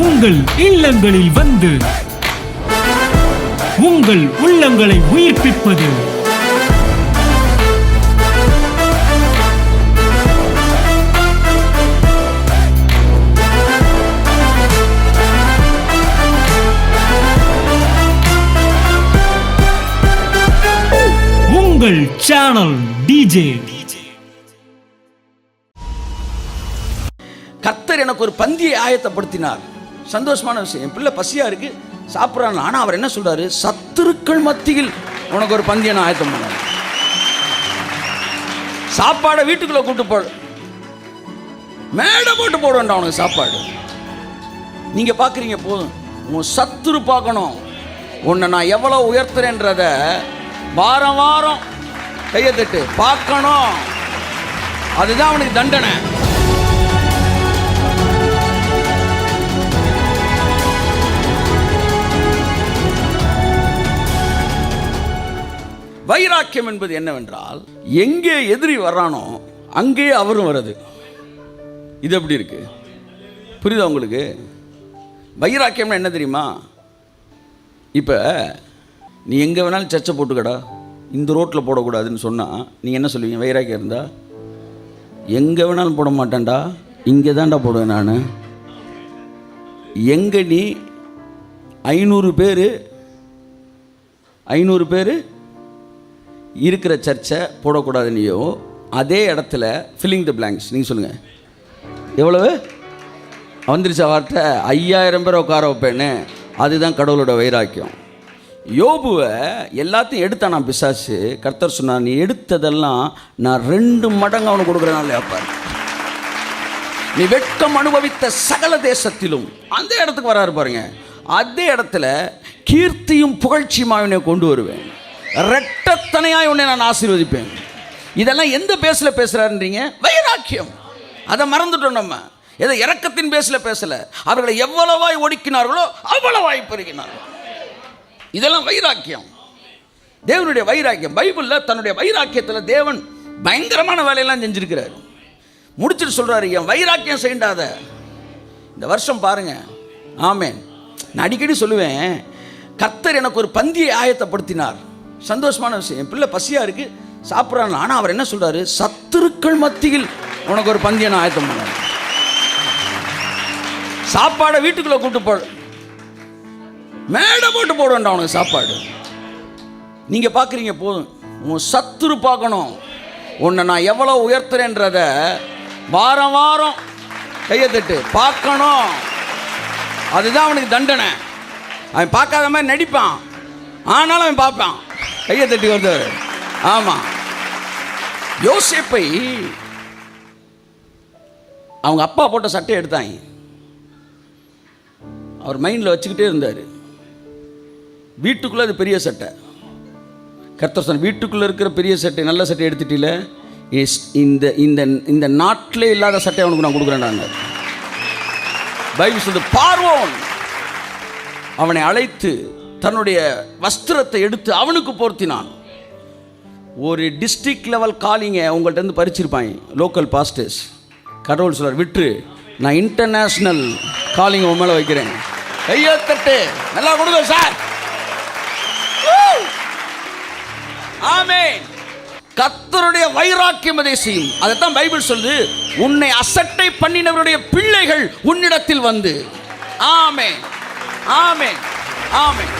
உங்கள் இல்லங்களில் வந்து உங்கள் உள்ளங்களை உயிர்ப்பிப்பது உங்கள் சேனல் டிஜே. கர்த்தர் எனக்கு ஒரு பந்தியை ஆயத்தப்படுத்தினார். சந்தோஷமான விஷயம். என் பிள்ளை பசியா இருக்கு, சாப்பிட்றாங்க. ஆனால் அவர் என்ன சொல்றாரு? சத்துருக்கள் மத்தியில் உனக்கு ஒரு பந்தியை நான் ஆயத்தம் பண்ண. சாப்பாடை வீட்டுக்குள்ள கூட்டு போடு, மேடை போட்டு போட வேண்டாம் உனக்கு சாப்பாடு. நீங்க பாக்குறீங்க போதும், உன் சத்துரு பார்க்கணும் உன்னை நான் எவ்வளவு உயர்த்துறேன்றத வாரம் வாரம் கையை தட்டு பார்க்கணும். அதுதான் அவனுக்கு தண்டனை. வைராக்கியம் என்பது என்னவென்றால், எங்கே எதிரி வர்றானோ அங்கே அவரும் வருது. இது எப்படி இருக்கு? புரியுதா உங்களுக்கு? வைராக்கியம்னா என்ன தெரியுமா? இப்போ நீ எங்கே வேணாலும் சர்ச்சை போட்டுக்கடா, இந்த ரோட்டில் போடக்கூடாதுன்னு சொன்னால் நீங்கள் என்ன சொல்லுவீங்க? வைராக்கியம் இருந்தால் எங்கே வேணாலும் போட மாட்டேன்டா, இங்கே தான்டா போடுவேன் நான். எங்கே நீ 500 பேர் இருக்கிற சர்ச்சை போடக்கூடாதுன்னையோ, அதே இடத்துல ஃபில்லிங் த பிளாங்க்ஸ் நீங்கள் சொல்லுங்கள். எவ்வளவு வந்துருச்சா வார்த்தை? 5000 பேரை உட்கார வைப்பேன்னு. அதுதான் கடவுளோட வைராக்கியம். யோபுவை எல்லாத்தையும் எடுத்தான் நான் பிசாசு. கர்த்தர் சொன்னார், நீ எடுத்ததெல்லாம் நான் 2 மடங்கு அவனுக்கு கொடுக்குறேனால வைப்பார். நீ வெட்கம் அனுபவித்த சகல தேசத்திலும், அந்த இடத்துக்கு வராரு பாருங்க. அதே இடத்துல கீர்த்தியும் புகழ்ச்சியுமா உன்னை கொண்டு வருவேன், இரட்டத்தனையாய் உன்னை நான் ஆசீர்வதிப்பேன். இதெல்லாம் எந்த பேசல பேசுறாருன்றீங்க? வைராக்கியம். அதை மறந்துட்டோம் நம்ம. ஏதோ இரக்கத்தின் பேசல பேசல. அவர்களை எவ்வளவாய் ஒடுக்கினார்களோ அவ்வளவாய் பெருகினார்கள். இதெல்லாம் வைராக்கியம், தேவனுடைய வைராக்கியம். பைபிளில் தன்னுடைய வைராக்கியத்தில் தேவன் பயங்கரமான வேலையெல்லாம் செஞ்சிருக்கிறார். முடிச்சுட்டு சொல்றாரு, என் வைராக்கியம் செய்யாத இந்த வருஷம் பாருங்க. ஆமென். நான் அடிக்கடி சொல்லுவேன், கர்த்தர் எனக்கு ஒரு பந்தியை ஆயத்தப்படுத்தினார். சந்தோஷமான விஷயம். என் பிள்ளை பசியா இருக்கு, சாப்பிட்றாங்க. ஆனால் அவர் என்ன சொல்றாரு? சத்துருக்கள் மத்தியில் உனக்கு ஒரு பந்தியை நான் ஆயத்தம் பண்ண. சாப்பாடை வீட்டுக்குள்ள கூட்டு போடு, மேடை போட்டு போட வேண்டாம் உனக்கு சாப்பாடு. நீங்க பாக்குறீங்க போதும், உன் சத்துரு பார்க்கணும் உன்னை நான் எவ்வளவு உயர்த்துறேன்றத வாரம் வாரம் கையை தட்டு பார்க்கணும். அதுதான் அவனுக்கு தண்டனை. அவன் பார்க்காத மாதிரி நடிப்பான், ஆனாலும் அவன் பார்ப்பான். கையை தட்டி வந்து. ஆமா, யோசேப்பை அவங்க அப்பா போட்ட சட்டையை எடுத்தாங்க. அவர் மைண்டில் வச்சுக்கிட்டே இருந்தார். வீட்டுக்குள்ளே அது பெரிய சட்டை. கர்த்தர் சொன்ன, வீட்டுக்குள்ளே இருக்கிற பெரிய சட்டை, நல்ல சட்டை எடுத்துட்டில, இந்த இந்த இந்த நாட்டிலே இல்லாத சட்டை அவனுக்கு நான் கொடுக்குறேன். பைபிள் சொல்லுது, பார்வோன் அவனை அழைத்து தன்னுடைய வஸ்திரத்தை எடுத்து அவனுக்கு போர்த்தினான். ஒரு டிஸ்ட்ரிக்ட் லெவல் காலிங்க உங்கள்கிட்ட இருந்து பறிச்சிருப்பாங்க லோக்கல் பாஸ்டர்ஸ். கடவுள் சொல்றார், விட்டு நான் இன்டர்நேஷ்னல் காலிங்க உன் மேலே வைக்கிறேன். கையை தட்டு நல்லா கொடுங்க சார். ஆமென். கர்த்தருடைய வைராக்கியம் அதை செய்யும். அதைத்தான் பைபிள் சொல்லுது, உன்னை அசட்டை பண்ணினவருடைய பிள்ளைகள் உன்னிடத்தில் வந்து. ஆமென், ஆமென், ஆமென்.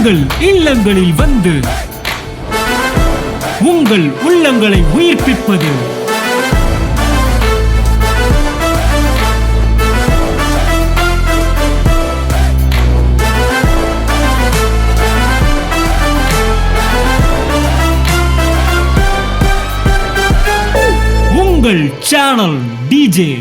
உங்கள் இல்லங்களில் வந்து உங்கள் உள்ளங்களை உயிர்ப்பிப்பது உங்கள் சேனல் டிஜே.